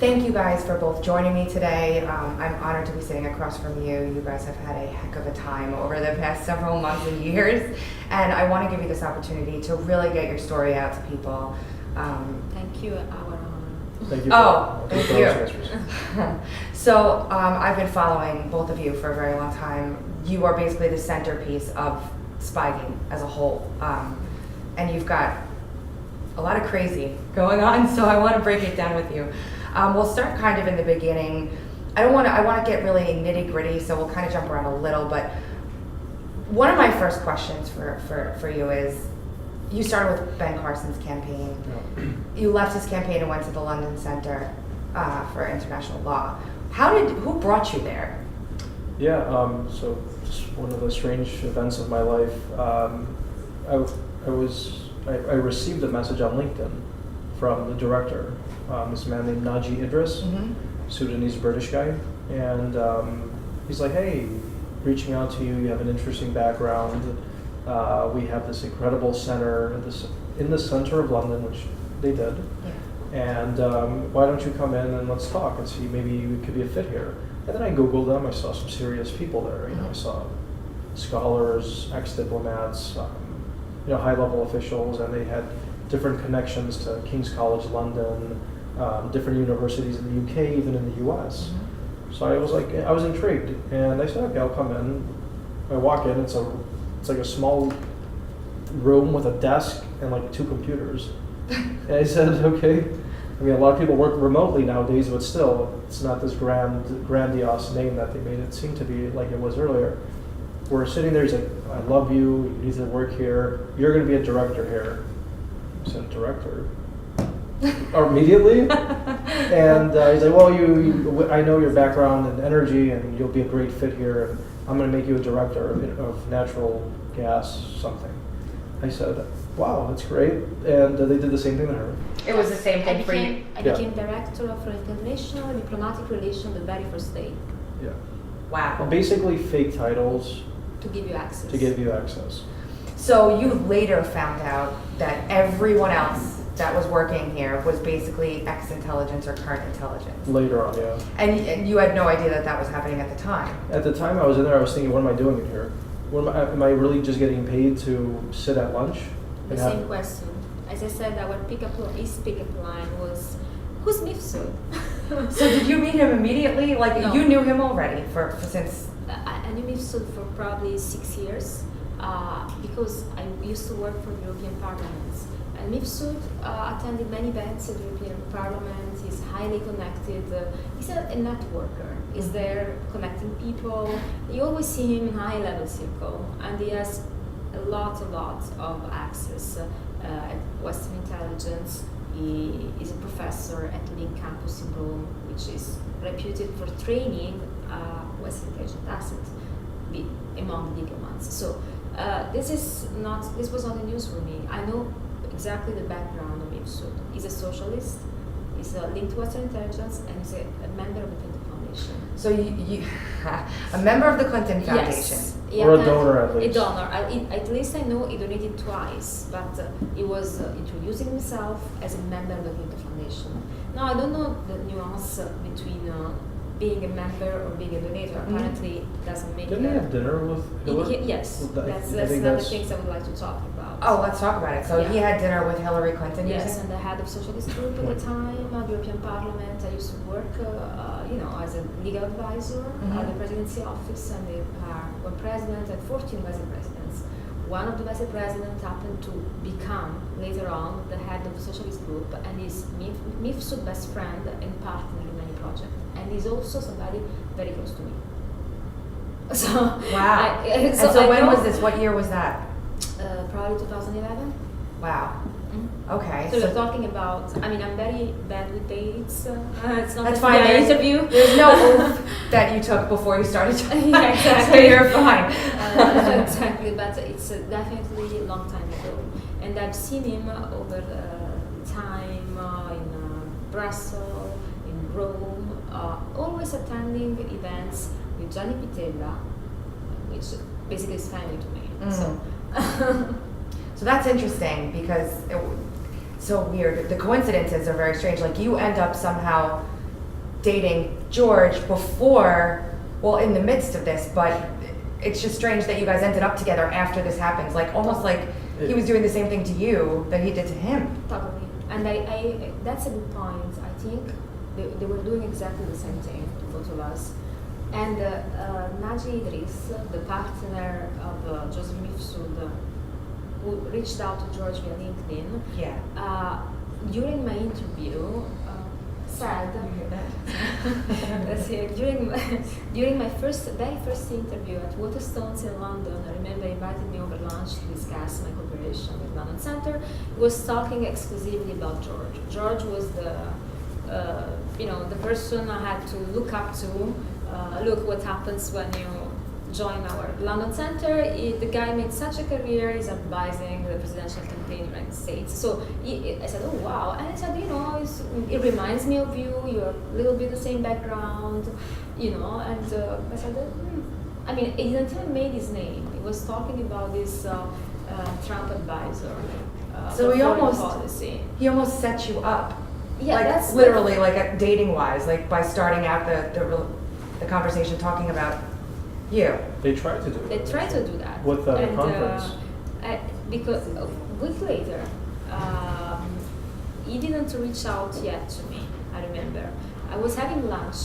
Thank you guys for both joining me today. I'm honored to be sitting across from you. You guys have had a heck of a time over the past several months and years, and I want to give you this opportunity to really get your story out to people. Thank you, our honor. Thank you. Thank you. So I've been following both of you for a very long time. You are basically the centerpiece of Spygate as a whole, and you've got a lot of crazy going on, so I want to break it down with you. We'll start kind of in the beginning. I want to get really nitty gritty, so we'll kind of jump around a little, but one of my first questions for you is, you started with Ben Carson's campaign. Yeah. You left his campaign and went to the London Center for International Law. Who brought you there? Yeah, so just one of the strange events of my life. I received a message on LinkedIn from the director, this man named Naji Idris, Sudanese British guy, and he's like, hey, reaching out to you, you have an interesting background. We have this incredible center in the center of London, which they did, and why don't you come in and let's talk and see maybe we could be a fit here. And then I Googled them, I saw some serious people there, I saw scholars, ex-diplomats, high-level officials, and they had different connections to King's College London, different universities in the UK, even in the US. So I was intrigued, and I said, okay, I'll come in. I walk in, it's like a small room with a desk and like 2 computers. And I said, okay. I mean, a lot of people work remotely nowadays, but still, it's not this grandiose name that they made it seem to be like it was earlier. We're sitting there, he's like, I love you, you need to work here, you're going to be a director here. I said, director? Or immediately? And he's like, well, I know your background and energy, and you'll be a great fit here, and I'm going to make you a director of natural gas something. I said, wow, that's great. And they did the same thing to her. It was the same thing for you. I became director of international diplomatic relations the very first day. Yeah. Wow. Well, basically fake titles. To give you access. To give you access. So you later found out that everyone else that was working here was basically ex-intelligence or current intelligence. Later on, yeah. And you had no idea that was happening at the time. At the time I was in there, I was thinking, what am I doing in here? Am I really just getting paid to sit at lunch? The same question. As I said, his pickup line was, who's Mifsud? So did you meet him immediately? Like, No. You knew him already since... I knew Mifsud for probably 6 years because I used to work for the European Parliament. And Mifsud attended many events at the European Parliament. He's highly connected. He's a networker. He's there connecting people. You always see him in high-level circle, and he has a lot of access at Western intelligence. He is a professor at the Link campus in Rome, which is reputed for training Western intelligence assets among the diplomats. So this was not a news for me. I know exactly the background of Mifsud. He's a socialist, he's linked to Western intelligence, and he's a member of the Clinton Foundation. So you a member of the Clinton Foundation? Yes. Or a donor at least. A donor. At least I know he donated twice, but he was introducing himself as a member of the Clinton Foundation. Now, I don't know the nuance between being a member or being a donator. Apparently, it doesn't make Didn't he have dinner with Hillary? Yes, Well, that's I think another thing I would like to talk about. Oh, let's talk about it. So he had dinner with Hillary Clinton, you Yes, said? and the head of socialist group at the time, the European Parliament. I used to work, as a legal advisor at the presidency office, and they are one president and 14 vice presidents. One of the vice presidents happened to become later on the head of the socialist group, and is Mifsud's best friend and partner in many projects. And he's also somebody very close to me. So Wow. So when was this? What year was that? Probably 2011. Wow. Okay. So we're talking about, I'm very bad with dates. It's not That's a fine. interview. There's no oath that you took before you started. Yeah, exactly. So you're fine. Exactly, but it's definitely a long time ago. And I've seen him over time in Brussels, in Rome, always attending events with Gianni Pittella, which basically is family to me. So that's interesting because it's so weird. The coincidences are very strange. Like you end up somehow dating George before, well, in the midst of this, but it's just strange that you guys ended up together after this happens, like almost like he was doing the same thing to you that he did to him. Totally. And I that's a good point. I think they were doing exactly the same thing to both of us. And Naji Idris, the partner of Joseph Mifsud, who reached out to George via LinkedIn, during my interview, said, during my very first interview at Waterstones in London, I remember he invited me over lunch to discuss my cooperation with London Center. He was talking exclusively about George. George was the person I had to look up to. Look what happens when you join our London Center. The guy made such a career. He's advising the presidential campaign in the United States. So I said, oh wow. And I said, it reminds me of you. You're a little bit the same background, And I said, I mean, he didn't even made his name. He was talking about this Trump advisor. So he almost set you up. Yeah, like that's literally like dating wise, like by starting out the conversation talking about you. They tried to do They tried to do that. With the conference. Because a week later, he didn't reach out yet to me, I remember. I was having lunch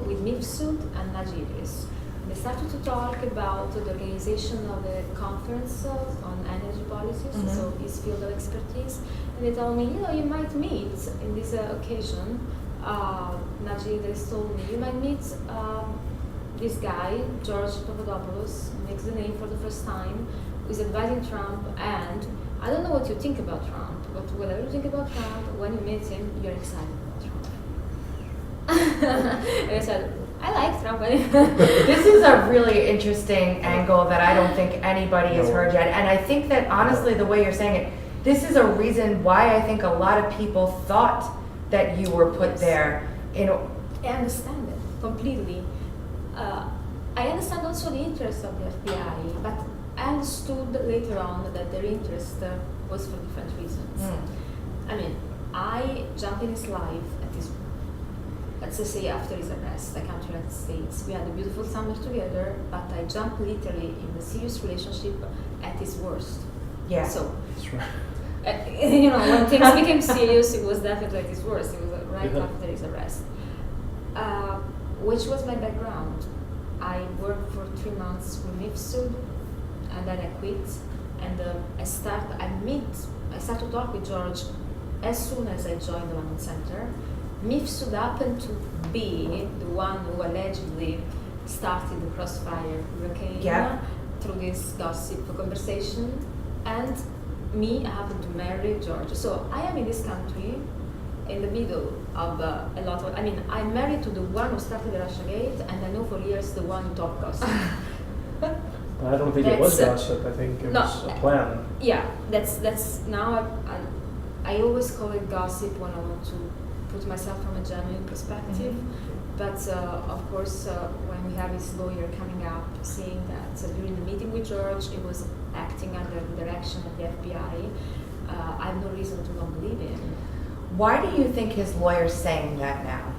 with Mifsud and Naji Idris. They started to talk about the organization of a conference on energy policies, so his field of expertise. And they told me, you might meet in this occasion. Naji Idris told me, you might meet this guy, George Papadopoulos, makes the name for the first time, who's advising Trump, and I don't know what you think about Trump, but whatever you think about Trump, when you meet him, you're excited about Trump. And I said, I like Trump. This is a really interesting angle that I don't think anybody has heard yet, and I think that honestly, the way you're saying it, this is a reason why I think a lot of people thought that you were put there. I understand it completely. I understand also the interest of the FBI, but I understood later on that their interest was for different reasons. I mean, I jumped in his life at his, let's just say after his arrest. I came to the United States. We had a beautiful summer together, but I jumped literally in a serious relationship at his worst. Yeah. So, That's right. When things became serious, it was definitely at his worst. It was right after his arrest. Which was my background. I worked for 3 months with Mifsud, and then I quit. And I started to talk with George as soon as I joined the London Center. Mifsud happened to be the one who allegedly started the crossfire hurricane through this gossip conversation, and I happened to marry George. So I am in this country in the middle of a lot of, I'm married to the one who started the Russiagate, and I know for years the one who talked gossip. I don't think it was gossip. I think it was a plan. Yeah, that's now I always call it gossip when I want to put myself from a genuine perspective. But of course, when we have his lawyer coming up saying that during the meeting with George, he was acting under the direction of the FBI, I have no reason to not believe him. Why do you think his lawyer's saying that now?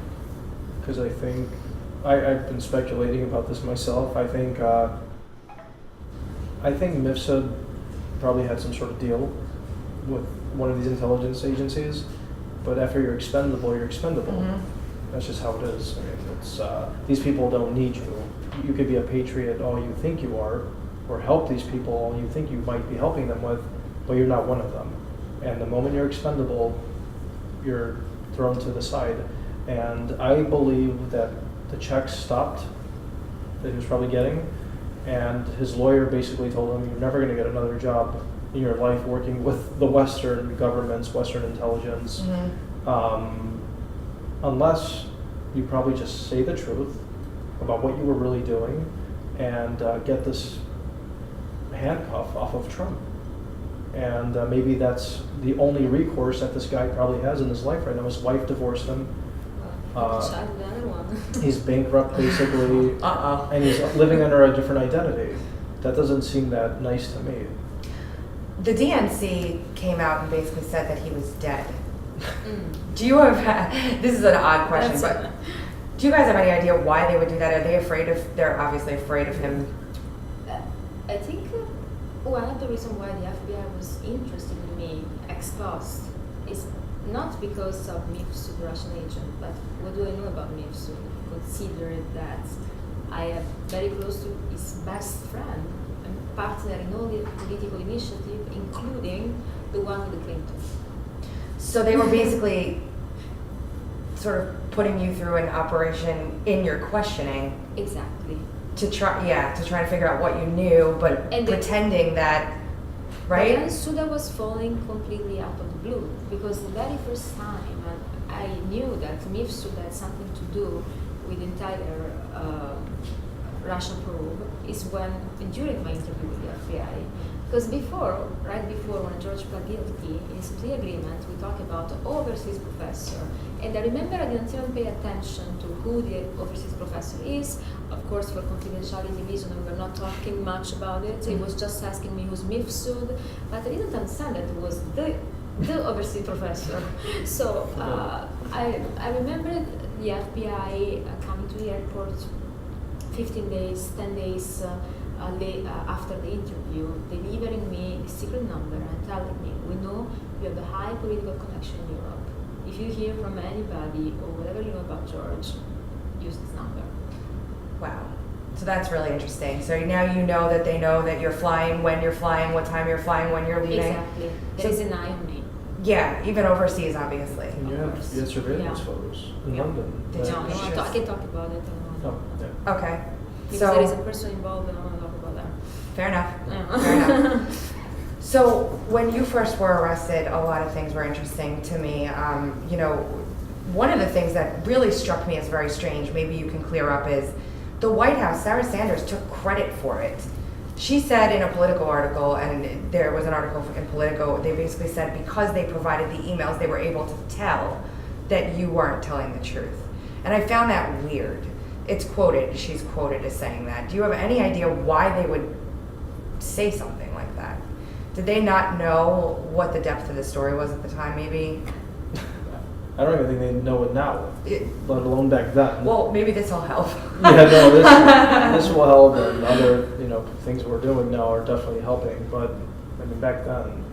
Because I think, I've been speculating about this myself. I think Mifsud probably had some sort of deal with one of these intelligence agencies, but after you're expendable, you're expendable. That's just how it is. I mean, it's these people don't need you. You could be a patriot all you think you are, or help these people all you think you might be helping them with, but you're not one of them. And the moment you're expendable, you're thrown to the side. And I believe that the checks stopped that he was probably getting, and his lawyer basically told him, you're never going to get another job in your life working with the Western governments, Western intelligence, unless you probably just say the truth about what you were really doing and get this handcuff off of Trump. And maybe that's the only recourse that this guy probably has in his life right now. His wife divorced him. He's bankrupt basically, and he's living under a different identity. That doesn't seem that nice to me. The DNC came out and basically said that he was dead. Do you have, this is an odd question, That's- but do you guys have any idea why they would do that? Are they afraid of, they're obviously afraid of him? I think one of the reasons why the FBI was interested in me ex post is not because of me as a Russian agent, but what do I know about Mifsud? Consider that I am very close to his best friend and partner in all the political initiative, including the one with the Clinton. So they were basically sort of putting you through an operation in your questioning Exactly. to try to figure out what you knew, but And pretending that, But right? then Suda was falling completely out of the blue because the very first time I knew that Mifsud had something to do with the entire Russian probe is when during my interview with the FBI. Because right before when George pled guilty, in his plea agreement, we talked about the overseas professor. And I remember I didn't even pay attention to who the overseas professor is. Of course, for confidentiality reasons, we were not talking much about it. He was just asking me who's Mifsud, but I didn't understand that it was the overseas professor. So I remember the FBI coming to the airport 15 days, 10 days after the interview, delivering me the secret number and telling me, we know you have a high political connection in Europe. If you hear from anybody or whatever you know about George, use this number. Wow. So that's really interesting. So now you know that you're flying, when you're flying, what time you're flying, when you're leaving. Exactly. There is an eye on me. Yeah, even overseas, obviously. And you had surveillance photos in Yeah. London. Did right? you? I can talk about it. Oh, yeah. Okay. Because So there is a person involved and I want to talk about that. fair enough. Yeah. Fair enough. So when you first were arrested, a lot of things were interesting to me. One of the things that really struck me as very strange, maybe you can clear up, is the White House, Sarah Sanders took credit for it. She said in a Politico article, and there was an article in Politico, they basically said because they provided the emails, they were able to tell that you weren't telling the truth. And I found that weird. She's quoted as saying that. Do you have any idea why they would say something like that? Did they not know what the depth of the story was at the time, maybe? I don't even think they know it now, let alone back then. Well, maybe this will help. Yeah, no, this will help, and other things we're doing now are definitely helping. But I mean, back then,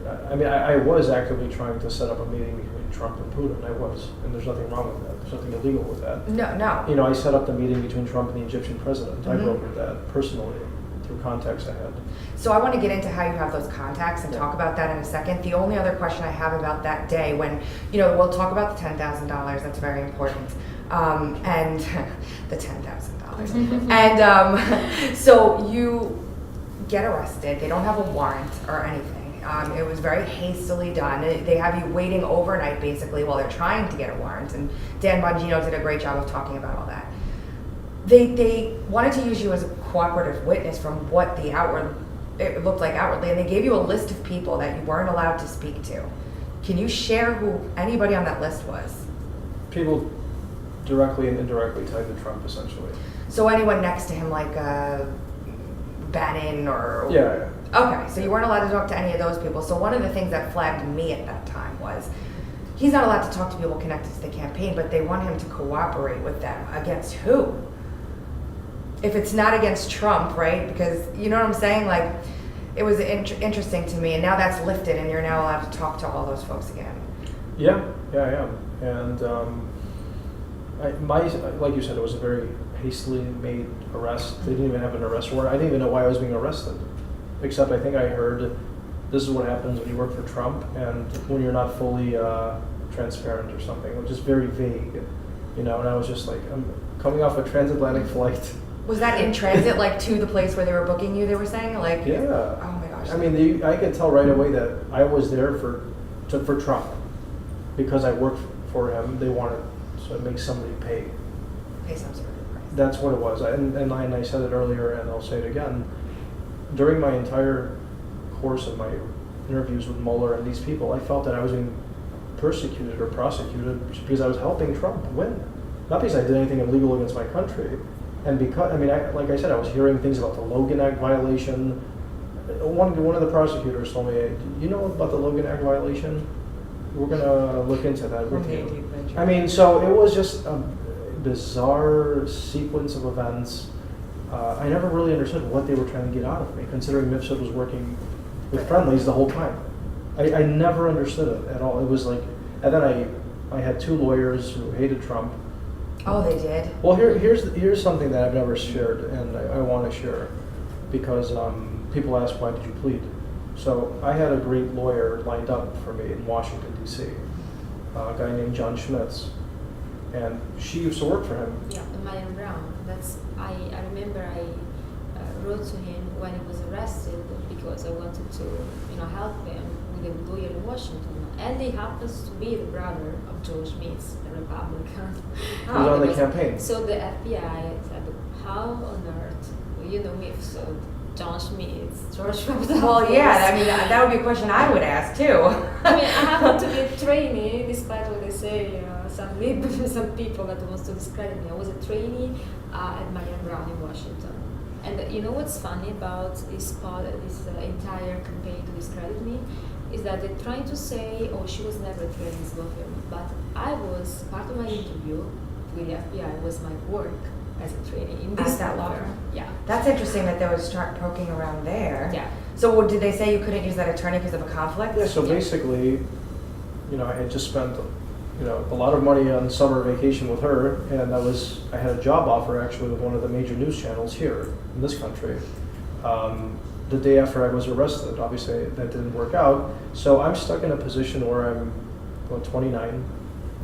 I was actively trying to set up a meeting between Trump and Putin. I was, and there's nothing wrong with that. There's nothing illegal with that. No. I set up the meeting between Trump and the Egyptian president. Mm-hmm. I brokered that personally through contacts I had. So I want to get into how you have those contacts and talk about that in a second. The only other question I have about that day when, we'll talk about the $10,000. That's very important. And the $10,000. And so you get arrested. They don't have a warrant or anything. It was very hastily done. They have you waiting overnight basically while they're trying to get a warrant. And Dan Bongino did a great job of talking about all that. They wanted to use you as a cooperative witness from what it looked like outwardly, and they gave you a list of people that you weren't allowed to speak to. Can you share who anybody on that list was? People directly and indirectly tied to Trump, essentially. So anyone next to him, like Bannon or... Yeah. Okay, so you weren't allowed to talk to any of those people. So one of the things that flagged me at that time was he's not allowed to talk to people connected to the campaign, but they want him to cooperate with them. Against who? If it's not against Trump, right? Because you know what I'm saying? Like, it was interesting to me, and now that's lifted, and you're now allowed to talk to all those folks again. Yeah, I am. And like you said, it was a very hastily made arrest. They didn't even have an arrest warrant. I didn't even know why I was being arrested, except I think I heard this is what happens when you work for Trump and when you're not fully transparent or something, which is very vague, And I was just like, I'm coming off a transatlantic flight. Was that in transit, like to the place where they were booking you? They were saying, like, Yeah. Oh my gosh. I mean, I could tell right away that I was there for Trump because I worked for him. They wanted to make somebody pay. Pay some sort of price. That's what it was. And I said it earlier, and I'll say it again. During my entire course of my interviews with Mueller and these people, I felt that I was being persecuted or prosecuted because I was helping Trump win, not because I did anything illegal against my country. And because, like I said, I was hearing things about the Logan Act violation. One of the prosecutors told me, you know about the Logan Act violation? we're gonna look into that with Okay, you. deep venture. I mean, so it was just a bizarre sequence of events. I never really understood what they were trying to get out of me, considering MIFSUD was working with friendlies the whole time. I never understood it at all. It was like, and then I had two lawyers who hated Trump. Oh, they did? Well, here's something that I've never shared, and I want to share, because people ask, why did you plead? So I had a great lawyer lined up for me in Washington, D.C., a guy named John Schmitz, and she used to work for him. Yeah, Marion Brown. I remember I wrote to him when he was arrested because I wanted to help him with a lawyer in Washington, and he happens to be the brother of George Schmitz, the Republican. He was on the campaign. So the FBI said, "How on earth do you know MIFSUD, John Schmitz, George Papadopoulos?" Well, yeah, I mean, that would be a question I would ask too. I mean, I happen to be a trainee, despite what they say. Some people that wants to discredit me. I was a trainee at Marion Brown in Washington. And you know what's funny about this entire campaign to discredit me is that they're trying to say, "Oh, she was never a trainee law firm," but I was part of my interview with the FBI was my work as a trainee in this At that law firm. firm? Yeah. That's interesting that they would start poking around there. Yeah. So did they say you couldn't use that attorney because of a conflict? Yeah, so basically, I had just spent, a lot of money on summer vacation with her, and I had a job offer actually with one of the major news channels here in this country. The day after I was arrested, obviously that didn't work out. So I'm stuck in a position where I'm 29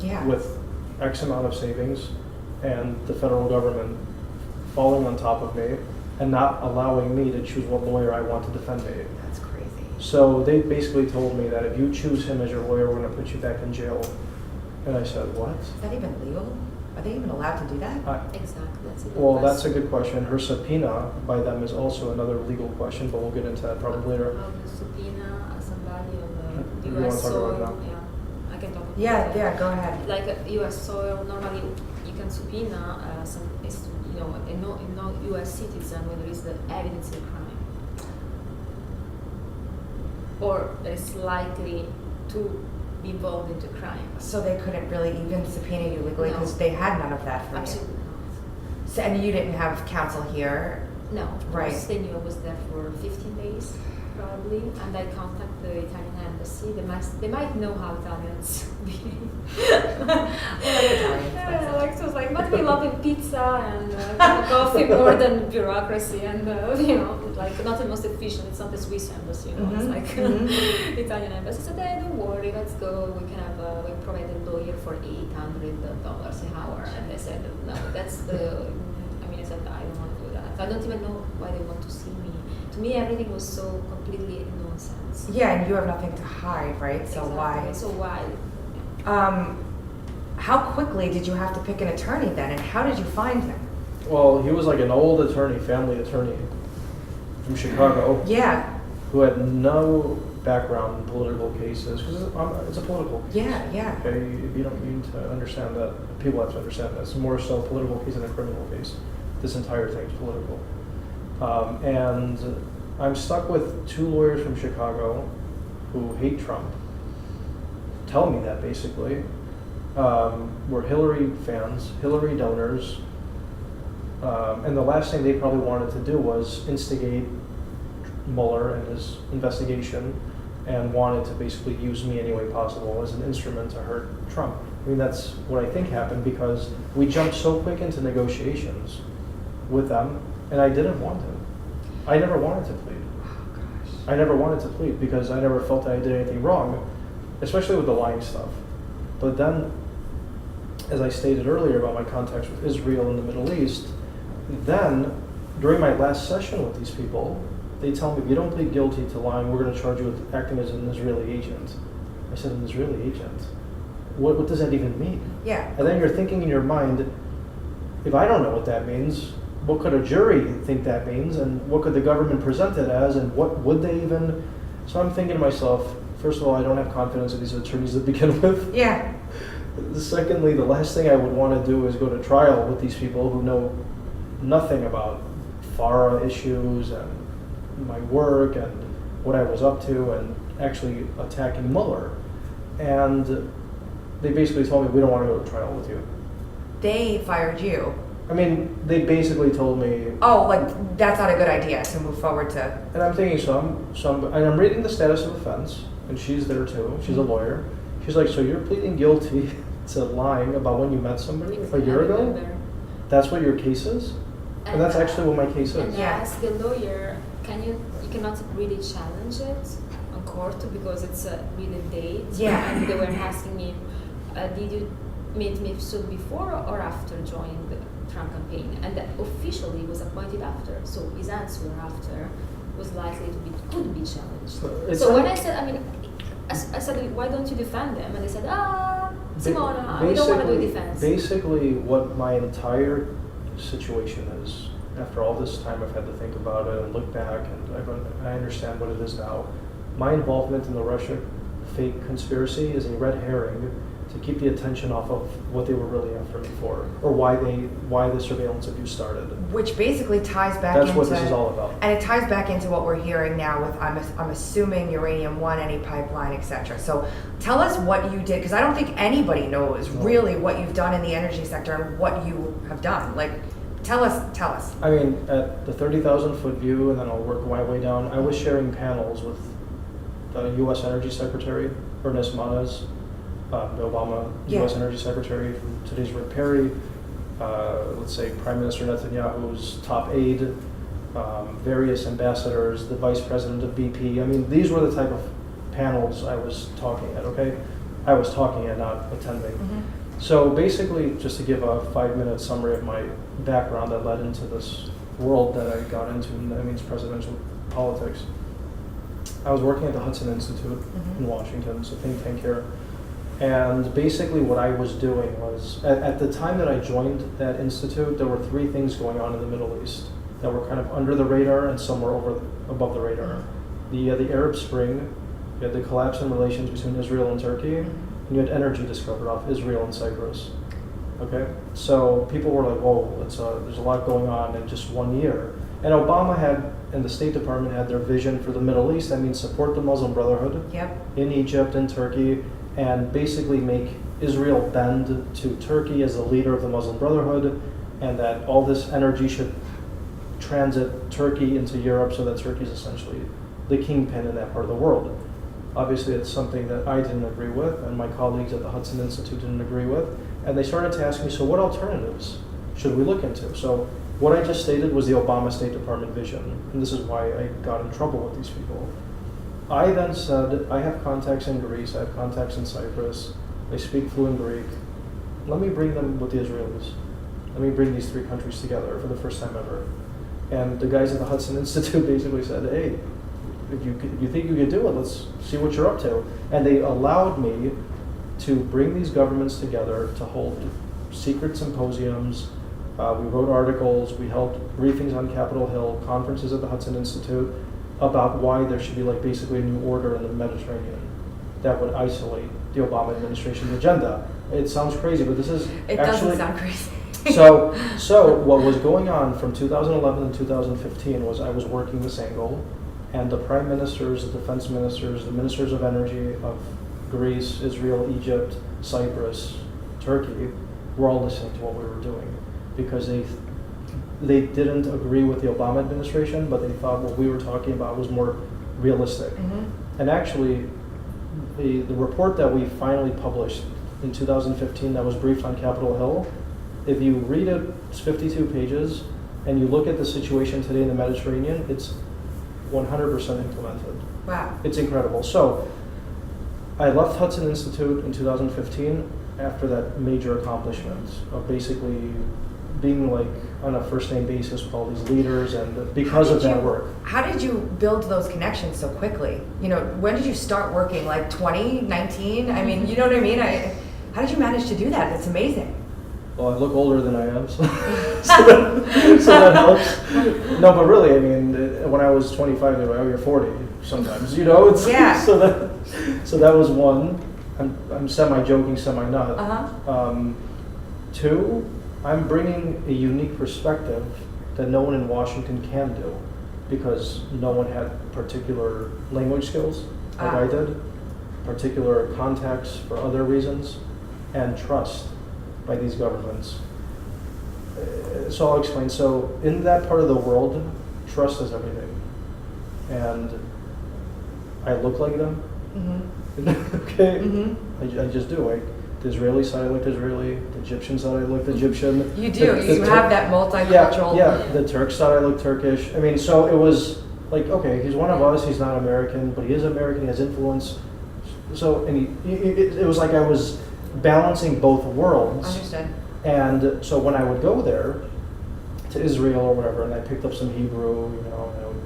Yeah. with X amount of savings, and the federal government falling on top of me and not allowing me to choose what lawyer I want to defend me. That's crazy. So they basically told me that if you choose him as your lawyer, we're going to put you back in jail. And I said, what? Is that even legal? Are they even allowed to do that? Exactly. That's it. Well, that's a good question. Her subpoena by them is also another legal question, but we'll get into that probably later. How to subpoena somebody on Do the you U.S. wanna talk soil? about it now? Yeah, I can talk about Yeah, it. yeah, go ahead. Like U.S. soil, normally you can subpoena a no U.S. citizen when there is the evidence of crime, or that is likely to be involved into crime. So they couldn't really even subpoena you legally No. because they had none of that for Absolutely you. So, and you didn't have counsel here. not. No, of Right. course, they knew I was there for 15 days, probably, and I contacted the Italian embassy. They might know how Italians behave. Yeah, like so it's like not we love pizza and coffee more than bureaucracy and like not the most efficient. It's not the Swiss embassy, It's Mhm, like mhm. Italian embassy. So they don't worry, let's go. We can have we provide a lawyer for $800 an hour, and they said no, that's the. I said I don't want to do that. I don't even know why they want to see me. To me, everything was so completely nonsense. Yeah, and you have nothing to hide, right? So Exactly. So why? how quickly did you have to pick an attorney then, and how did you find him? Well, he was like an old attorney, family attorney from Chicago, Yeah, who had no background in political cases, because it's a political case. yeah, yeah. Okay, you don't need to understand that. People have to understand that. It's more so a political case than a criminal case. This entire thing is political. And I'm stuck with two lawyers from Chicago who hate Trump, tell me that basically. We're Hillary fans, Hillary donors, and the last thing they probably wanted to do was instigate Mueller and his investigation, and wanted to basically use me any way possible as an instrument to hurt Trump. I mean, that's what I think happened, because we jumped so quick into negotiations with them, and I didn't want to. I never wanted to plead. Oh gosh. I never wanted to plead because I never felt that I did anything wrong, especially with the lying stuff. But then, as I stated earlier about my contacts with Israel and the Middle East, then, during my last session with these people, they tell me, if you don't plead guilty to lying, we're going to charge you with acting as an Israeli agent. I said, an Israeli agent? What does that even mean? Yeah. And then you're thinking in your mind, if I don't know what that means, what could a jury think that means, and what could the government present it as, and what would they even... So I'm thinking to myself, first of all, I don't have confidence in these attorneys to begin with. Yeah. Secondly, the last thing I would want to do is go to trial with these people who know nothing about FARA issues and my work and what I was up to, and actually attacking Mueller. and they basically told me, we don't want to go to trial with you. They fired you. I mean, they basically told me, Oh, like that's not a good idea to move forward to. and I'm thinking, and I'm reading the status of offense, and she's there too. She's a lawyer. She's like, so you're pleading guilty to lying about when you met somebody a year ago? That's what your case is? And that's actually what my case And is. I asked the lawyer, you cannot really challenge it on court because it's a real date. Yeah. And they were asking me, did you meet Mifsud before or after joining the Trump campaign? And that officially was appointed after. So his answer after was likely could be challenged. So when I said, I said, why don't you defend them? And they said, Simona, we don't want to do defense. Basically, what my entire situation is, after all this time I've had to think about it and look back, and I understand what it is now. My involvement in the Russia fake conspiracy is a red herring to keep the attention off of what they were really after me for, or why the surveillance abuse started. Which basically ties back That's into what this is all about. And it ties back into what we're hearing now with I'm assuming uranium one, any pipeline, etc. So tell us what you did, because I don't think anybody knows really what you've done in the energy sector and what you have done. Like, tell us. I mean, at the 30,000-foot view, and then I'll work my way down. I was sharing panels with the U.S. Energy Secretary, Ernest Moniz, the Obama U.S. Energy Secretary, from today's Rick Perry, let's say Prime Minister Netanyahu's top aide, various ambassadors, the Vice President of BP. I mean, these were the type of panels I was talking at, okay? I was talking at, not attending. Mm-hmm. So basically, just to give a 5-minute summary of my background that led into this world that I got into, and that means presidential politics. I was working at the Hudson Institute in Washington, it's a think tank here. And basically what I was doing was, at the time that I joined that institute, there were 3 things going on in the Middle East that were kind of under the radar and some were above the radar. The Arab Spring, you had the collapse in relations between Israel and Turkey, and you had energy discovered off Israel and Cyprus. Okay, so people were like, "Whoa, there's a lot going on in just 1 year." And Obama and the State Department had their vision for the Middle East. That means support the Muslim Brotherhood in Egypt and Turkey, and basically make Israel bend to Turkey as the leader of the Muslim Brotherhood, and that all this energy should transit Turkey into Europe, so that Turkey is essentially the kingpin in that part of the world. Obviously, it's something that I didn't agree with, and my colleagues at the Hudson Institute didn't agree with, and they started to ask me, so what alternatives should we look into? So what I just stated was the Obama State Department vision, and this is why I got in trouble with these people. I then said, I have contacts in Greece, I have contacts in Cyprus, I speak fluent Greek. Let me bring them with the Israelis. Let me bring these 3 countries together for the first time ever. And the guys at the Hudson Institute basically said, hey, if you think you could do it, let's see what you're up to. And they allowed me to bring these governments together to hold secret symposiums. We wrote articles, we held briefings on Capitol Hill, conferences at the Hudson Institute about why there should be basically a new order in the Mediterranean that would isolate the Obama administration's agenda. It sounds crazy, but this is It doesn't sound crazy. So what was going on from 2011 to 2015 was I was working this angle, and the prime ministers, the defense ministers, the ministers of energy of Greece, Israel, Egypt, Cyprus, Turkey were all listening to what we were doing, because they didn't agree with the Obama administration, but they thought what we were talking about was more realistic. And actually, the report that we finally published in 2015 that was briefed on Capitol Hill, if you read it, it's 52 pages, and you look at the situation today in the Mediterranean, it's 100% implemented. Wow. It's incredible. So I left Hudson Institute in 2015 after that major accomplishment of basically being on a first name basis with all these leaders, and because of that work. How did you build those connections so quickly? When did you start working? 2019? I mean, you know what I mean? How did you manage to do that? It's amazing. Well, I look older than I am, so that helps. No, but really, I mean, when I was 25, they were like, oh, you're 40 sometimes, It's, yeah. So that was one. I'm semi-joking, semi-not. 2, I'm bringing a unique perspective that no one in Washington can do, because no one had particular language skills like I did. particular contacts for other reasons, and trust by these governments. So I'll explain. So in that part of the world, trust is everything. And I look like them. Mm-hmm. Okay? Mm-hmm. I just do. The Israeli side I looked Israeli, the Egyptian side I looked Egyptian. You do. You have that multicultural. Yeah, the Turk side I looked Turkish. I mean, so it was like, okay, he's one of us, he's not American, but he is American, he has influence. So, and it was like I was balancing both worlds. Understood. And so when I would go there to Israel or whatever, and I picked up some Hebrew, and I would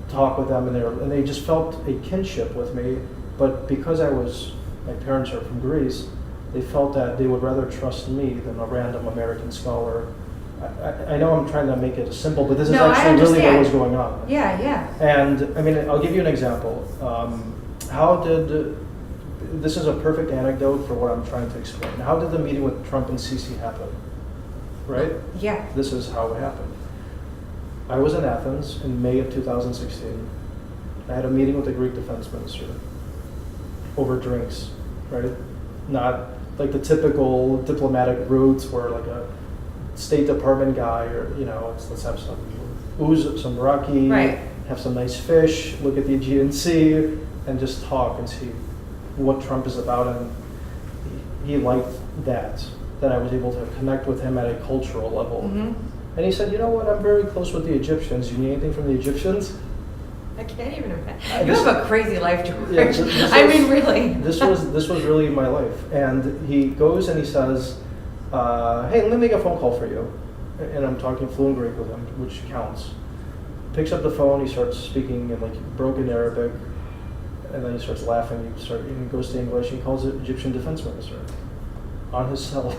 talk with them, and they just felt a kinship with me. But because my parents are from Greece, they felt that they would rather trust me than a random American scholar. I know I'm trying to make it simple, but this is actually really what was going on. Yeah, yeah. And I mean, I'll give you an example. This is a perfect anecdote for what I'm trying to explain. How did the meeting with Trump and Sisi happen? Right? Yeah. This is how it happened. I was in Athens in May of 2016. I had a meeting with the Greek defense minister over drinks, right? Not like the typical diplomatic routes where like a State Department guy or, let's have some some raki, right, have some nice fish, look at the Aegean Sea, and just talk and see what Trump is about. And he liked that I was able to connect with him at a cultural level. Mm-hmm. And he said, you know what, I'm very close with the Egyptians. You need anything from the Egyptians? I can't even imagine. You have a crazy life, George. Yeah, I mean, really. This was really my life. And he goes and he says, hey, let me make a phone call for you. And I'm talking fluent Greek with him, which counts. Picks up the phone, he starts speaking in like broken Arabic, and then he starts laughing. He goes to English. He calls it Egyptian defense minister on his cell.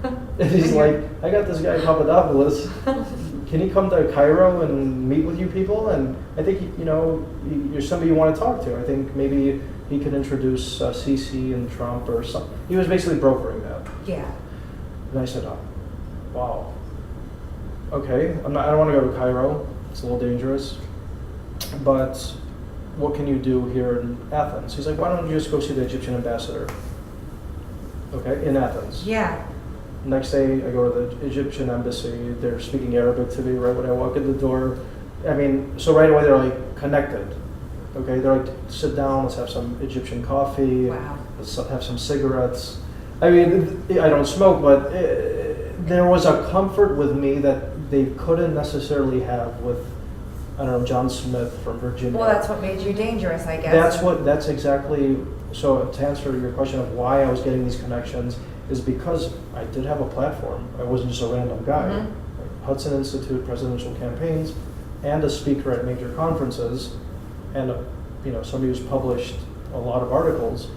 And he's like, I got this guy Papadopoulos. Can he come to Cairo and meet with you people? And I think you're somebody you want to talk to. I think maybe he could introduce Sisi and Trump or something. He was basically brokering that. Yeah. And I said, oh, wow. Okay, I don't want to go to Cairo. It's a little dangerous. But what can you do here in Athens? He's like, why don't you just go see the Egyptian ambassador? Okay, in Athens. Yeah. Next day, I go to the Egyptian embassy. They're speaking Arabic to me right when I walk in the door. I mean, so right away they're like connected. Okay, they're like, sit down, let's have some Egyptian coffee. Wow. Let's have some cigarettes. I mean, I don't smoke, but there was a comfort with me that they couldn't necessarily have with, I don't know, John Smith from Virginia. Well, that's what made you dangerous, I guess. That's exactly, so to answer your question of why I was getting these connections is because I did have a platform. I wasn't just a random guy. Mm-hmm. Like Hudson Institute presidential campaigns and a speaker at major conferences and somebody who's published a lot of articles.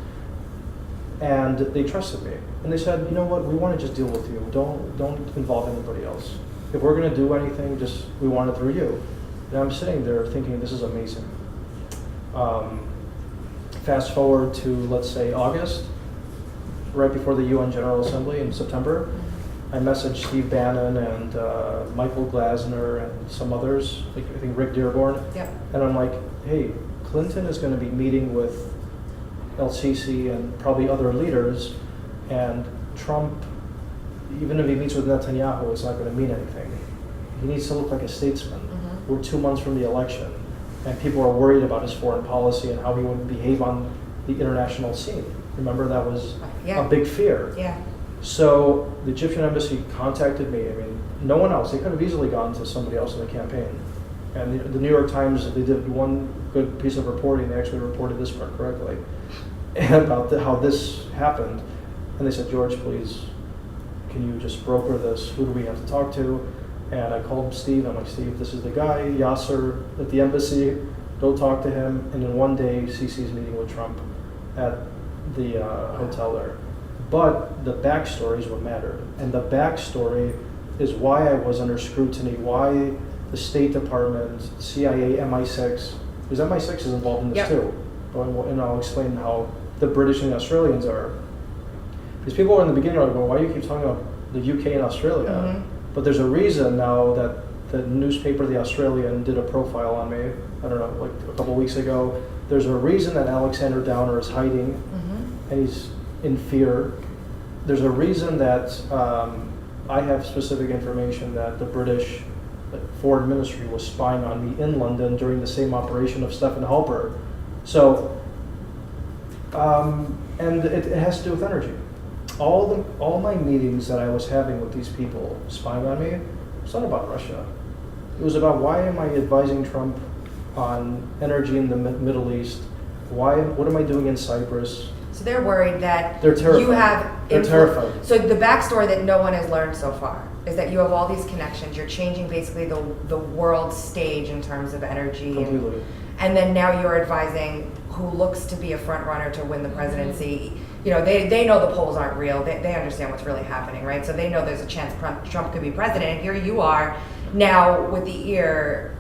And they trusted me. And they said, you know what, we want to just deal with you. Don't involve anybody else. If we're going to do anything, we want it through you. And I'm sitting there thinking, this is amazing. Fast forward to, let's say, August, right before the UN General Assembly in September. I messaged Steve Bannon and Michael Glasner and some others, like I think Rick Dearborn. Yep. And I'm like, hey, Clinton is going to be meeting with El-Sisi and probably other leaders, and Trump, even if he meets with Netanyahu, it's not going to mean anything. He needs to look like a statesman. Mm-hmm. We're 2 months from the election, and people are worried about his foreign policy and how he would behave on the international scene. Remember, that was a big fear. Yeah. So the Egyptian embassy contacted me. I mean, no one else. They could have easily gone to somebody else in the campaign. And the New York Times, they did one good piece of reporting. They actually reported this part correctly about how this happened. And they said, George, please, can you just broker this? Who do we have to talk to? And I called Steve. I'm like, Steve, this is the guy, Yasser, at the embassy. Go talk to him. And in one day, Sisi's meeting with Trump at the hotel there. But the backstory is what mattered. And the backstory is why I was under scrutiny, why the State Department, CIA, MI6, because MI6 is involved in this too. And I'll explain how the British and the Australians are. Because people in the beginning are like, well, why do you keep talking about the UK and Australia? Mm-hmm. But there's a reason now that the newspaper, The Australian, did a profile on me, I don't know, like a couple weeks ago. There's a reason that Alexander Downer is hiding, and he's in fear. There's a reason that I have specific information that the British Foreign Ministry was spying on me in London during the same operation of Stefan Halper. So, and it has to do with energy. All my meetings that I was having with these people spying on me, it's not about Russia. It was about why am I advising Trump on energy in the Middle East? What am I doing in Cyprus? So they're worried that They're terrified. you have... They're terrified. So the backstory that no one has learned so far is that you have all these connections. You're changing basically the world stage in terms of energy. Completely. And then now you're advising who looks to be a front runner to win the presidency. You know, they know the polls aren't real. They understand what's really happening, right? So they know there's a chance Trump could be president. And here you are now with the ear,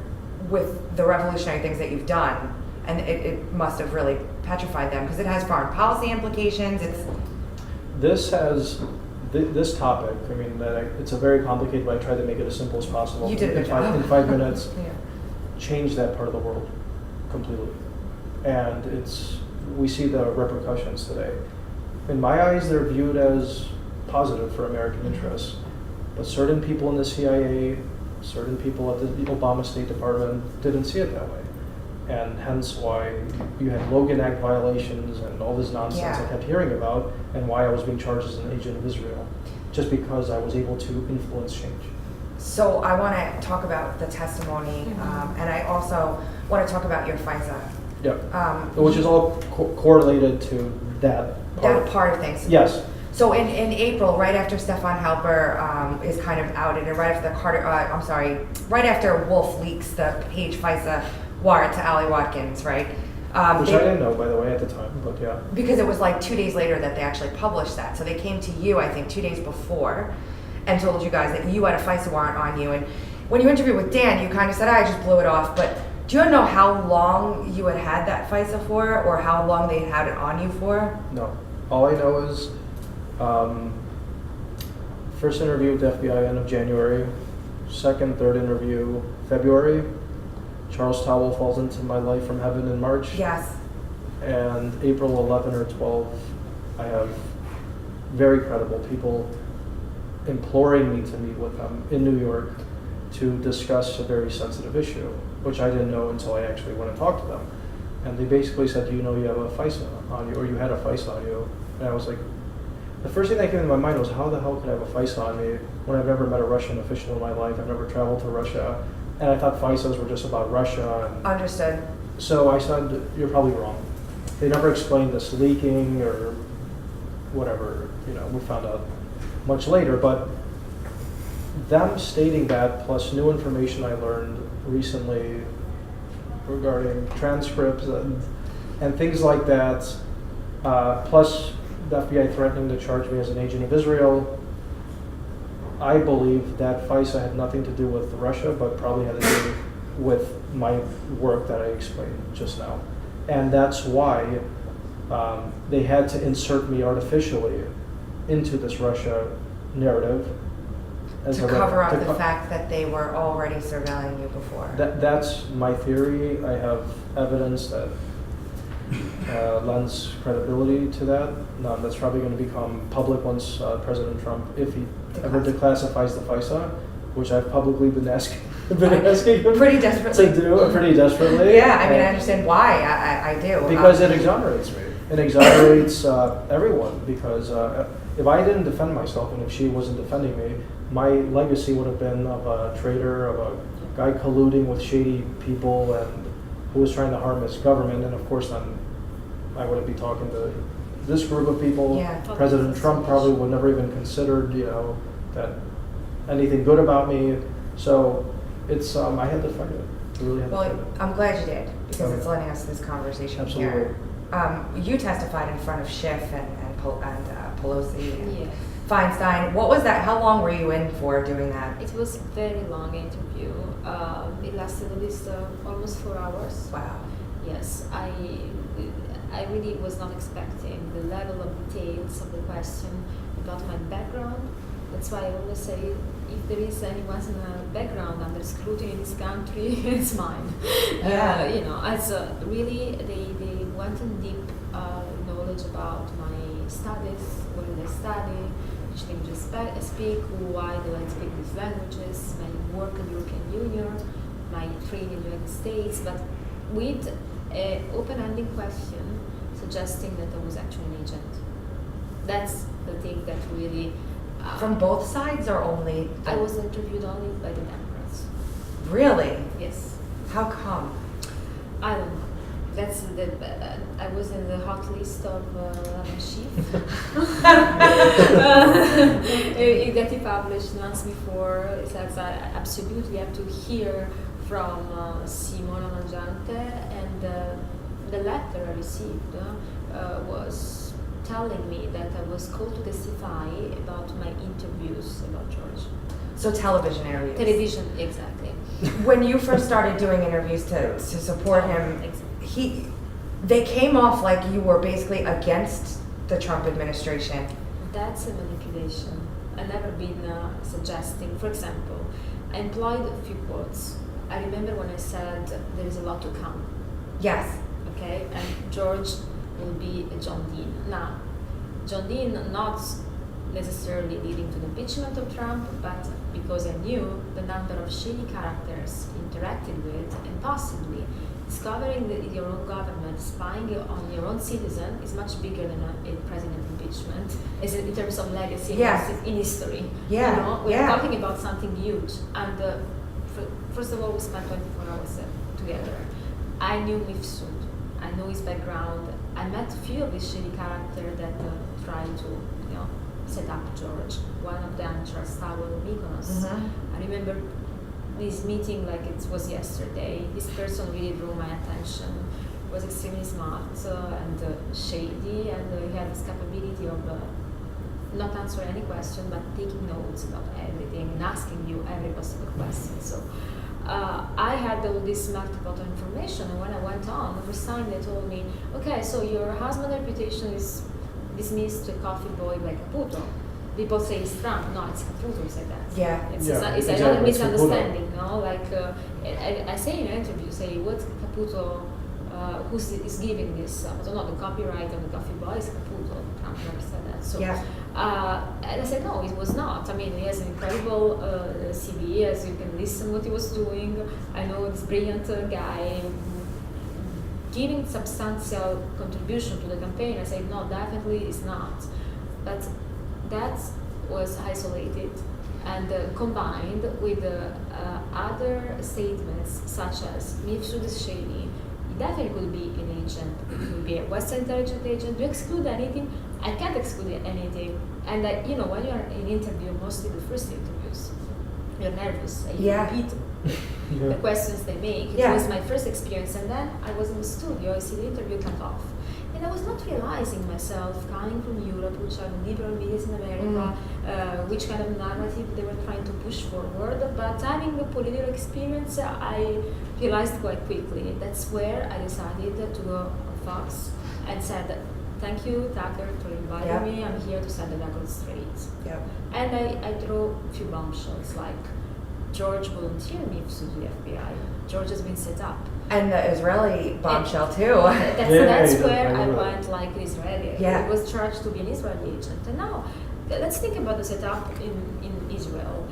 with the revolutionary things that you've done. And it must have really petrified them because it has foreign policy implications. This topic, I mean, it's a very complicated, but I tried to make it as simple as possible. You did a good job. In 5 minutes, Yeah. change that part of the world completely. And we see the repercussions today. In my eyes, they're viewed as positive for American interests. But certain people in the CIA, certain people at the Obama State Department didn't see it that way. And hence why you had Logan Act violations and all this nonsense I kept hearing about, and why I was being charged as an agent of Israel, just because I was able to influence change. So I want to talk about the testimony, and I also want to talk about your FISA. Yeah, which is all correlated to that part of things. Yes. So in April, right after Stefan Halper is kind of outed, and right after right after Wolf leaks the Page FISA warrant to Ali Watkins, right? Which I didn't know, by the way, at the time, but yeah. Because it was like 2 days later that they actually published that. So they came to you, I think, 2 days before and told you guys that you had a FISA warrant on you. And when you interviewed with Dan, you kind of said, I just blew it off. But do you know how long you had that FISA for, or how long they had it on you for? No. All I know is first interview with the FBI end of January, second, third interview February. Charles Towell falls into my life from heaven in March. Yes. And April 11 or 12, I have very credible people imploring me to meet with them in New York to discuss a very sensitive issue, which I didn't know until I actually went and talked to them. And they basically said, do you know you have a FISA on you, or you had a FISA on you? And I was like, the first thing that came into my mind was, how the hell could I have a FISA on me when I've never met a Russian official in my life? I've never traveled to Russia. And I thought FISAs were just about Russia. And Understood. so I said, you're probably wrong. They never explained this leaking or whatever, we found out much later. But them stating that, plus new information I learned recently regarding transcripts and things like that, plus the FBI threatening to charge me as an agent of Israel, I believe that FISA had nothing to do with Russia, but probably had to do with my work that I explained just now. And that's why they had to insert me artificially into this Russia narrative. To cover up the fact that they were already surveilling you before. That's my theory. I have evidence that lends credibility to that. That's probably going to become public once President Trump, if he ever declassifies the FISA, which I've publicly been asking him pretty desperately to do, pretty desperately. Yeah, I mean, I understand why. I do. Because it exonerates me. It exonerates everyone. Because if I didn't defend myself, and if she wasn't defending me, my legacy would have been of a traitor, of a guy colluding with shady people, and who was trying to harm his government. And of course, then I wouldn't be talking to this group of people. Yeah. President Trump probably would never even considered, that anything good about me. So it's I had to fight it. I really had to fight it. I'm glad you did, because it's letting us this conversation Absolutely. here. You testified in front of Schiff and Pelosi and Yeah. Feinstein. What was that? How long were you in for doing that? It was a very long interview. It lasted at least almost 4 hours. Wow. Yes, I really was not expecting the level of details of the question about my background, That's why I always say, if there is anyone's in the background under scrutiny in this country, it's mine. Yeah. Really, they want in deep knowledge about my studies, what did I study, which languages I speak, why do I speak these languages, my work in the European Union, my training in the United States, but with an open-ended question suggesting that I was actually an agent. That's the thing that really... From both sides or only? I was interviewed only by the Democrats. Really? Yes. How come? I don't know. I was in the hot list of chief. That he published months before. It says I absolutely have to hear from Simona Papadopoulos, and the letter I received was telling me that I was called to testify about my interviews about George. So television interviews. Television, exactly. When you first started doing interviews to support him, they came off like you were basically against the Trump administration. That's a manipulation. I've never been suggesting. For example, I employed a few quotes. I remember when I said there is a lot to come. Yes. Okay, and George will be a John Dean. Now, John Dean not necessarily leading to the impeachment of Trump, but because I knew the number of shady characters interacted with, and possibly discovering your own government spying on your own citizen is much bigger than a president impeachment, is in terms of legacy in history. Yeah. You know, we're talking about something huge. And first of all, we spent 24 hours together. I knew Mifsud. I know his background. I met a few of his shady characters that tried to, set up George. One of them, Charles Tower in Mykonos. I remember this meeting like it was yesterday. This person really drew my attention. Was extremely smart and shady, and he had this capability of not answering any question, but taking notes about everything and asking you every possible question. So I had all this mapped out information, and when I went on, the first time they told me, okay, so your husband's reputation is dismissed to a coffee boy by Caputo. People say it's Trump. No, it's Caputo who said that. Yeah. It's exactly. another misunderstanding, no? Like, I say in an interview, say, what Caputo, who is giving this? I don't know, the copyright of the coffee boy is Caputo. Trump never said that. So, and I said, no, it was not. I mean, he has an incredible CV, as you can listen what he was doing. I know this brilliant guy, giving substantial contribution to the campaign. I said, no, definitely is not. But that was isolated and combined with other statements such as Mifsud is shady. He definitely could be an agent. He could be a Western intelligence agent. Do you exclude anything? I can't exclude anything. And when you're in interview, mostly the first interviews, you're nervous. And you repeat the questions they make. It was my first experience, and then I was in the studio. I see the interview cut off. And I was not realizing myself, coming from Europe, which are liberal medias in America, which kind of narrative they were trying to push forward. But having a political experience, I realized quite quickly. That's where I decided to go on Fox and said, thank you, Tucker, for inviting me. I'm here to set the record straight. Yep. And I drew a few bombshells, like George volunteered me to the FBI. George has been set up. And the Israeli bombshell too. That's where I went like Israeli. Yeah. I was charged to be an Israeli agent. And now, let's think about the setup in Israel.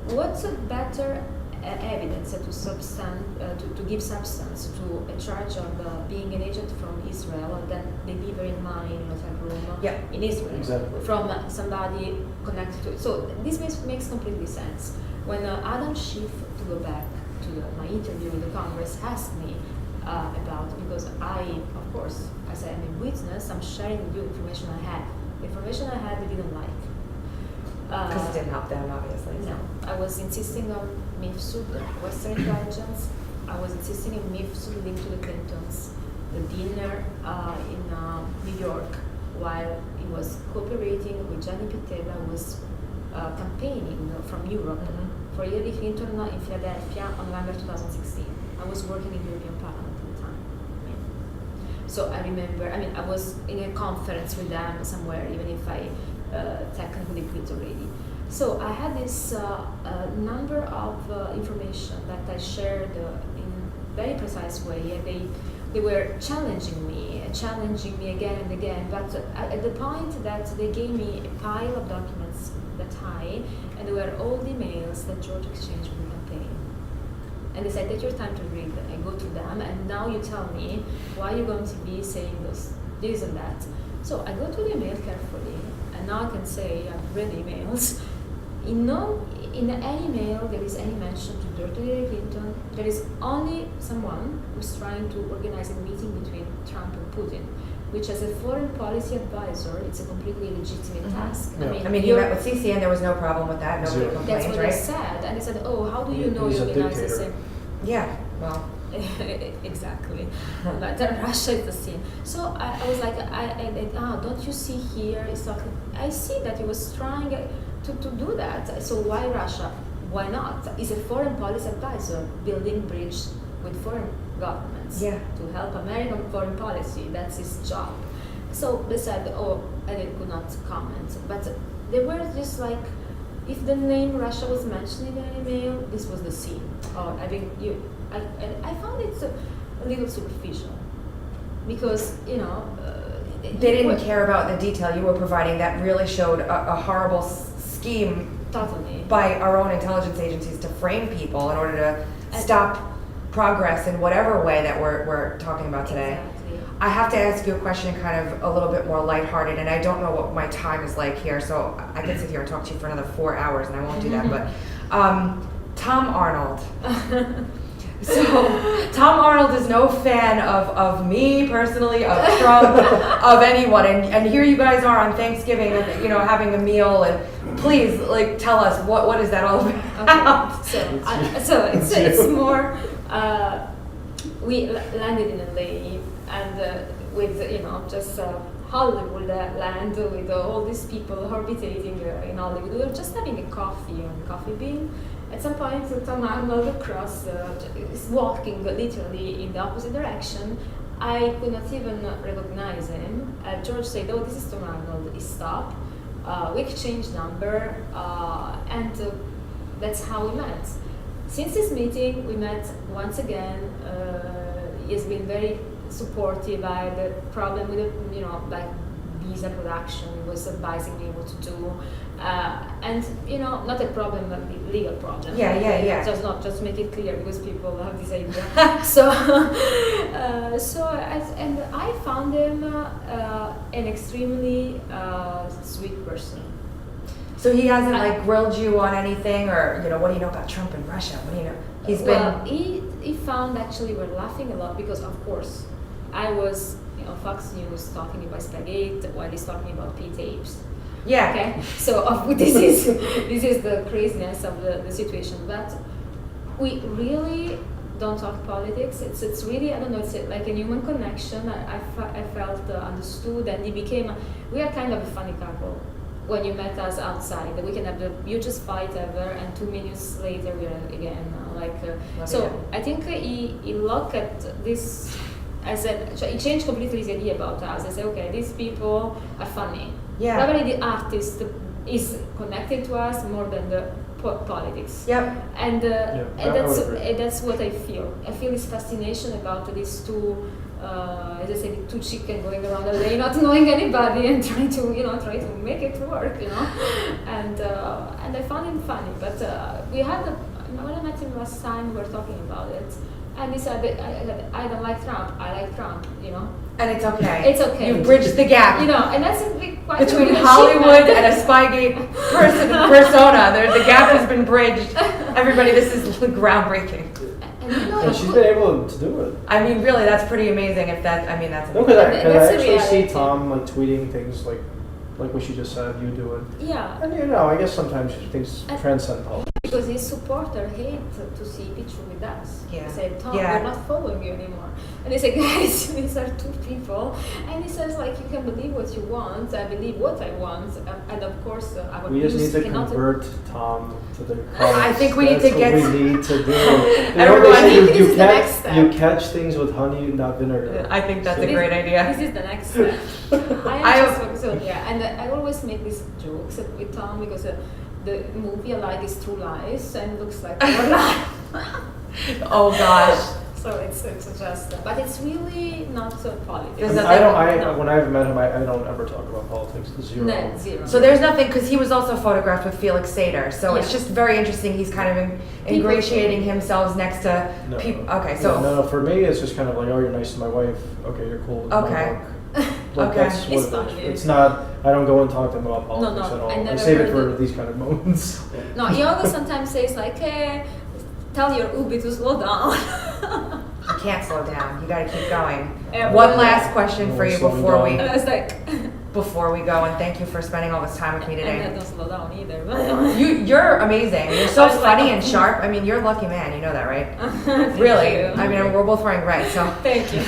What's a better evidence to give substance to a charge of being an agent from Israel than delivering money in a hotel room in Israel from somebody connected to it? So this makes completely sense. When Adam Schiff, to go back to my interview with the Congress, asked me about, because of course, I said I'm a witness, I'm sharing with you information I had. The information I had, they didn't like. Because it didn't help them, obviously. No, I was insisting on Mifsud, Western intelligence. I was insisting on Mifsud linked to the Clintons, the dinner in New York, while he was cooperating with Gianni Pittella, who was campaigning from Europe for Hillary Clinton in Philadelphia on November 2016. I was working in the European Parliament at the time. So I remember, I was in a conference with them somewhere, even if I technically quit already. So I had this number of information that I shared in very precise way, and they were challenging me again and again. But at the point that they gave me a pile of documents that high, and they were old emails that George exchanged with the campaign. And they said, take your time to read. I go through them, and now you tell me why you're going to be saying this and that. So I go through the email carefully, and now I can say I've read emails. In any email there is any mention to Dirty Hillary Clinton. There is only someone who's trying to organize a meeting between Trump and Putin, which as a foreign policy advisor, it's a completely legitimate task. Yeah. I mean, he met with CC and there was no problem with that. Nobody Zero. complained, That's what right? they said, and they said, "Oh, how do you know He's you a organize the dictator. same?" Yeah, well, Exactly. But Russia is the same. So I was like, don't you see here? It's like, I see that he was trying to do that. So why Russia? Why not? He's a foreign policy advisor, building bridge with foreign governments to help American foreign policy. That's his job. So they said, oh, I could not comment. But they were just like, if the name Russia was mentioned in an email, this was the scene. Or I found it a little superficial because they didn't care about the detail you were providing. That really showed a horrible scheme totally by our own intelligence agencies to frame people in order to stop progress in whatever way that we're talking about today. Exactly. I have to ask you a question kind of a little bit more lighthearted, and I don't know what my time is like here, so I could sit here and talk to you for another 4 hours, and I won't do that, but Tom Arnold. So, Tom Arnold is no fan of me personally, of Trump, of anyone, and here you guys are on Thanksgiving, having a meal, and please, tell us, what is that all about? Okay. So it's more, we landed in LA, and with, just Hollywood land with all these people orbitating in Hollywood. We were just having a coffee on Coffee Bean. At some point, Tom Arnold is walking literally in the opposite direction. I could not even recognize him. George said, "Oh, this is Tom Arnold." He stopped. We exchanged number, and that's how we met. Since this meeting, we met once again. He has been very supportive. I had a problem with the, visa production. He was advising me what to do. And not a problem, but a legal problem. Yeah. Just make it clear because people have this idea. And I found him an extremely sweet person. So he hasn't grilled you on anything, or what do you know about Trump and Russia? What do you know? He found actually we're laughing a lot because of course I was Fox News talking about Spaghetti while he's talking about P-tapes. Yeah. Okay. So this is the craziness of the situation. But we really don't talk politics. It's really, I don't know. It's like a human connection. I felt understood, and we are kind of a funny couple. When you met us outside, we can have the hugest fight ever, and 2 minutes later we are again I think he looked at this as he changed completely his idea about us. I said, okay, these people are funny. Yeah. Probably the artist is connected to us more than the politics. Yep. And and that's what I feel. I feel this fascination about these two, as I said, two chicken going around LA, not knowing anybody and trying to make it work, And I found him funny. But when I met him last time, we were talking about it. And he said, I don't like Trump, I like Trump, And it's okay. It's okay. You've bridged the gap. And that's quite between Hollywood and a Spygate persona. The gap has been bridged. Everybody, this is groundbreaking. And she's been able to do it. I mean, really, that's pretty amazing. That's No, because I That's a actually see reality. Tom tweeting things like what she just said. You do it. Yeah. And I guess sometimes things transcend politics. because his supporter hate to see picture with us. Yeah. He said, Tom, Yeah. we're not following you anymore. And they said, guys, these are two people. And he says, like, you can believe what you want. I believe what I want. And of course, our We just news need to cannot. convert Tom to the I think we need to get. That's what we need to do. Everyone, They say I think this is the next step. you catch things with honey, not vinegar. I think that's So- a great idea. This is the next step. I am just focused on, yeah. And I always make these jokes with Tom because the movie I like is True Lies and looks like our life. Oh gosh. So it's just, but it's really not so politics. There's No. When I've met him, I don't ever talk about politics. Zero. No, zero. So there's nothing, because he was also photographed with Felix Sater, so it's Yeah. just very interesting. He's kind of ingratiating himself next to No. people. Okay, so No, for me, it's just kind of like, oh, you're nice to my wife. Okay, you're cool. with my Okay. work. Like, Okay. that's what It's it fine, is. yeah. It's not, I don't go and talk to him about politics no, at all. I I never save it heard for these kind of moments. No, he always sometimes says like, hey, tell your Ubi to slow down. you can't slow down. You got to keep going. Yeah, One but- last question for you before And I was like, we go, and thank you for spending all this time with me and I today. don't slow down either. You're amazing. You're so I was like, funny and sharp. I mean, you're a lucky man. You know that, right? Thank Really. you. I mean, we're both wearing red, so. Thank you.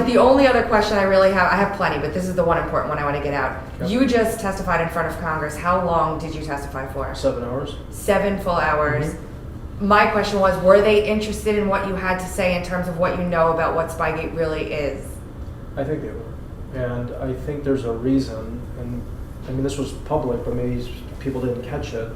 The only other question I really have, I have plenty, but this is the one important one I want to get out. Yep. You just testified in front of Congress. How long did you testify for? 7 hours. 7 full hours. Mm-hmm. My question was, were they interested in what you had to say in terms of what you know about what Spygate really is? I think they were. And I think there's a reason, and I mean, this was public, but maybe people didn't catch it.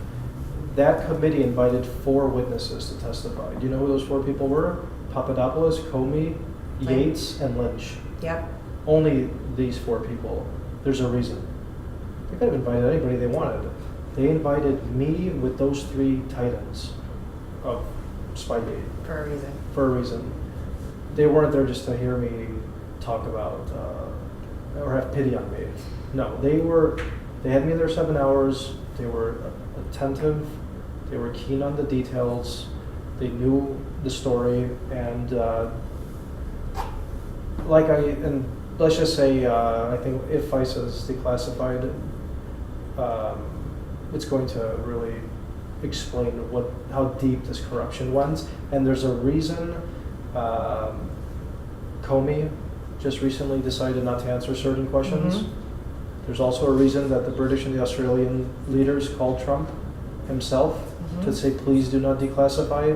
That committee invited 4 witnesses to testify. Do you know who those 4 people were? Papadopoulos, Comey, Yates, and Lynch. Yep. Only these 4 people. There's a reason. They could have invited anybody they wanted. They invited me with those 3 titans of Spygate For a reason. for a reason. They weren't there just to hear me talk about or have pity on me. No, they had me there 7 hours. They were attentive. They were keen on the details. They knew the story, and let's just say I think if FISA is declassified, it's going to really explain how deep this corruption went. And there's a reason Comey just recently decided not to answer certain questions. Mhm. There's also a reason that the British and the Australian leaders called Trump himself Mhm. to say, please do not declassify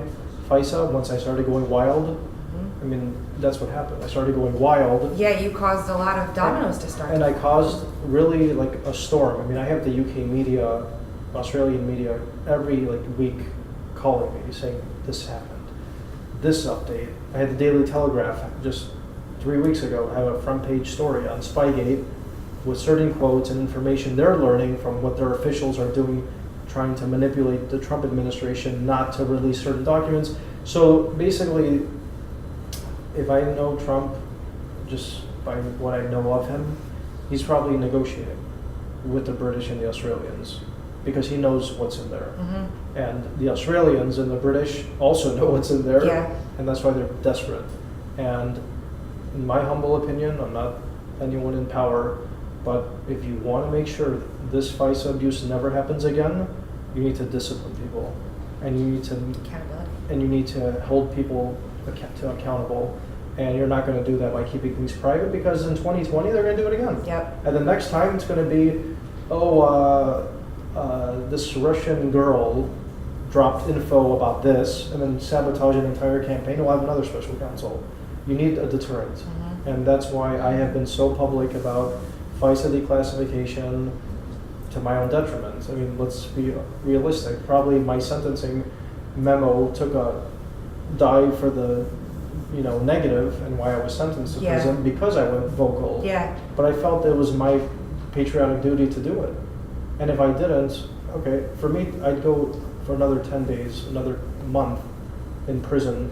FISA once I started going wild. Mhm. I mean, that's what happened. I started going wild. Yeah, you caused a lot of dominoes to start. And I caused really like a storm. I mean, I have the UK media, Australian media, every week calling me saying, this happened, this update. I had the Daily Telegraph just 3 weeks ago have a front page story on Spygate with certain quotes and information they're learning from what their officials are doing, trying to manipulate the Trump administration not to release certain documents. So basically, if I know Trump just by what I know of him, he's probably negotiating with the British and the Australians because he knows what's in there. Mhm. And the Australians and the British also know what's in there, Yeah. and that's why they're desperate. And in my humble opinion, I'm not anyone in power, but if you want to make sure this FISA abuse never happens again, you need to discipline people, and you need to hold people accountable. And you're not going to do that by keeping things private, because in 2020 they're going to do it again. Yep. And the next time it's going to be, this Russian girl dropped info about this and then sabotage an entire campaign. We'll have another special counsel. You need a deterrent. Mhm. And that's why I have been so public about FISA declassification to my own detriment. I mean, let's be realistic. Probably my sentencing memo took a dive for the negative and why I was sentenced to Yeah. prison because I went vocal. Yeah. But I felt it was my patriotic duty to do it. And if I didn't, okay, for me, I'd go for another 10 days, another month in prison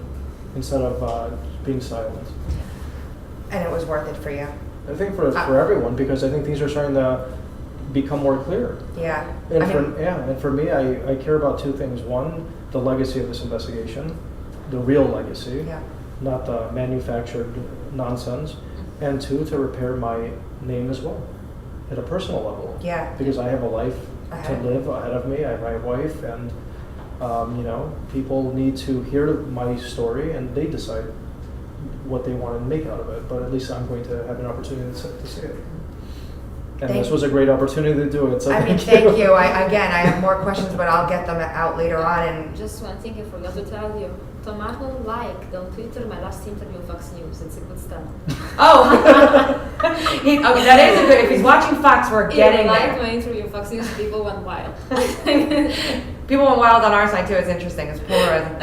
instead of being silent. And it was worth it for you. I think for everyone, because I think things are starting to become more clear. Yeah. And I for me, I care about 2 things. One, the legacy of this investigation, the real legacy. Yeah. Not the manufactured nonsense, and 2, to repair my name as well, at a personal level. Yeah. Because I have a life Ahead. live ahead of me. I have my wife, and you know, people need to hear my story, and they decide what they want to make out of it. But at least I'm going to have an opportunity to say it. And this was a great opportunity to do it. So thank you. I have more questions, but I'll get them out later on. And just one thing I forgot to tell you. Tomato liked on Twitter my last interview on Fox News. It's a good start. Oh, that is a good. If he's watching Fox, we're getting He liked there. my interview on Fox News. People went wild. People went wild on our side too. It's interesting. It's polarizing.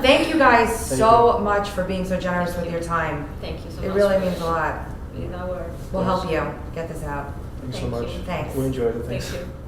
Thank you guys so much for being so generous with your time. Thank you so much. It really means a lot. In our We'll help you get this out. Thanks so much. Thanks. We enjoyed it. Thank Thanks. you.